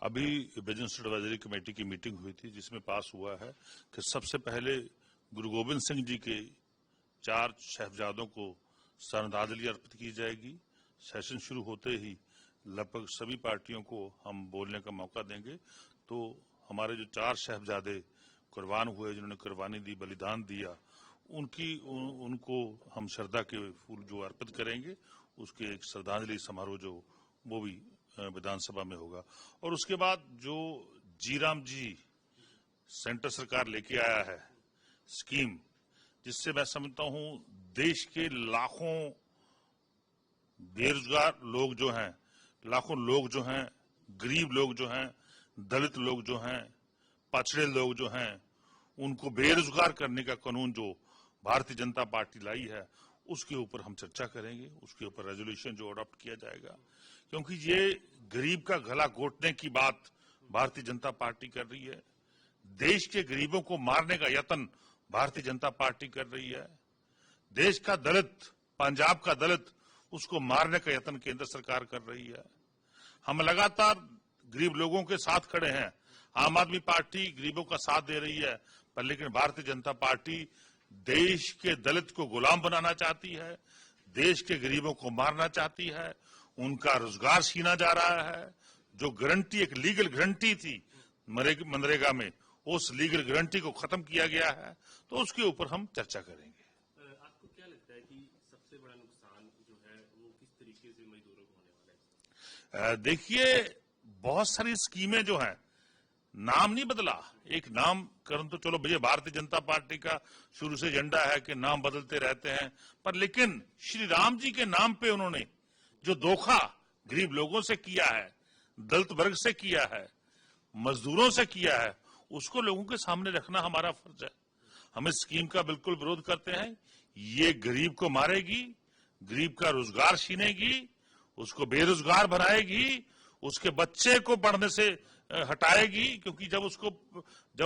अभी business advisory committee की meeting हुई थी जिसमें पास हुआ है कि सबसे पहले गुरु गोविंद सिंह जी के 4 साहिबजादों को श्रद्धांजलि अर्पित की जाएगी। सेशन शुरू होते ही लगभग सभी पार्टियों को हम बोलने का मौका देंगे। तो हमारे जो 4 साहिबजादे कुर्बान हुए, जिन्होंने कुर्बानी दी, बलिदान दिया, उनको हम श्रद्धा के फूल जो अर्पित करेंगे, उसके एक श्रद्धांजलि समारोह जो वो भी विधानसभा में होगा। और उसके बाद जो जीराम जी सेंटर सरकार लेके आया है स्कीम, जिससे मैं समझता हूं देश के लाखों बेरोजगार लोग जो हैं, लाखों लोग जो हैं, गरीब लोग जो हैं, दलित लोग जो हैं, पछड़े लोग जो हैं, उनको बेरोजगार करने का कानून जो भारतीय जनता पार्टी लाई है, उसके ऊपर हम चर्चा करेंगे। उसके ऊपर रेजोल्यूशन जो अडॉप्ट किया जाएगा, क्योंकि ये गरीब का गला घोटने की बात भारतीय जनता पार्टी कर रही है। देश के गरीबों को मारने का यत्न भारतीय जनता पार्टी कर रही है। देश का दलित, पंजाब का दलित, उसको मारने का यत्न केंद्र सरकार कर रही है। हम लगातार गरीब लोगों के साथ खड़े हैं। आम आदमी पार्टी गरीबों का साथ दे रही है, पर लेकिन भारतीय जनता पार्टी देश के दलित को गुलाम बनाना चाहती है, देश के गरीबों को मारना चाहती है, उनका रोजगार छीना जा रहा है। जो गारंटी, एक लीगल गारंटी थी मनरेगा में, उस लीगल गारंटी को खत्म किया गया है। तो उसके ऊपर हम चर्चा करेंगे। आपको क्या लगता है कि सबसे बड़ा नुकसान जो है वो किस तरीके से मजदूरों को होने वाला है? देखिए, बहुत सारी स्कीमें जो हैं, नाम नहीं बदला, एक नामकरण तो चलो भैया भारतीय जनता पार्टी का शुरू से एजेंडा है कि नाम बदलते रहते हैं, पर लेकिन श्री राम जी के नाम पे उन्होंने जो धोखा गरीब लोगों से किया है, दलित वर्ग से किया है, मजदूरों से किया है, उसको लोगों के सामने रखना हमारा फर्ज है। हम इस स्कीम का बिल्कुल विरोध करते हैं। ये गरीब को मारेगी, गरीब का रोजगार छीनेगी, उसको बेरोजगार बनाएगी, उसके बच्चे को पढ़ने से हटाएगी, क्योंकि जब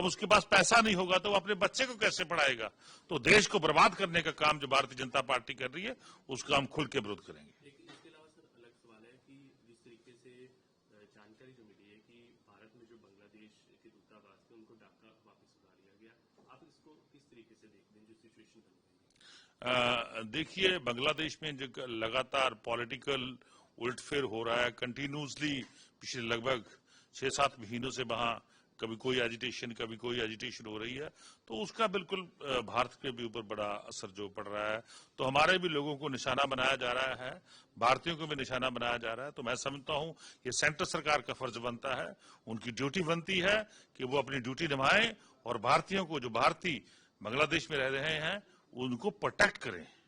उसके पास पैसा नहीं होगा तो वो अपने बच्चे को कैसे पढ़ाएगा। तो देश को बर्बाद करने का काम जो भारतीय जनता पार्टी कर रही है, उसका हम खुल के विरोध करेंगे। इसके अलावा सर अलग सवाल है कि जिस तरीके से जानकारी जो मिली है कि भारत में जो बांग्लादेश के दूतावास थे उनको ढाका वापस बुला लिया गया, आप इसको किस तरीके से देखते हैं जो सिचुएशन बन गई है? देखिए, बांग्लादेश में जो लगातार पॉलिटिकल उलटफेर हो रहा है कंटिन्यूसली पिछले लगभग 6-7 महीनों से, वहां कभी कोई एजिटेशन हो रही है, तो उसका बिल्कुल भारत के भी ऊपर बड़ा असर जो पड़ रहा है। तो हमारे भी लोगों को निशाना बनाया जा रहा है, भारतीयों को भी निशाना बनाया जा रहा है। तो मैं समझता हूं ये सेंटर सरकार का फर्ज बनता है, उनकी ड्यूटी बनती है कि वो अपनी ड्यूटी निभाएं और भारतीयों को, जो भारतीय बांग्लादेश में रह रहे हैं, उनको प्रोटेक्ट करें।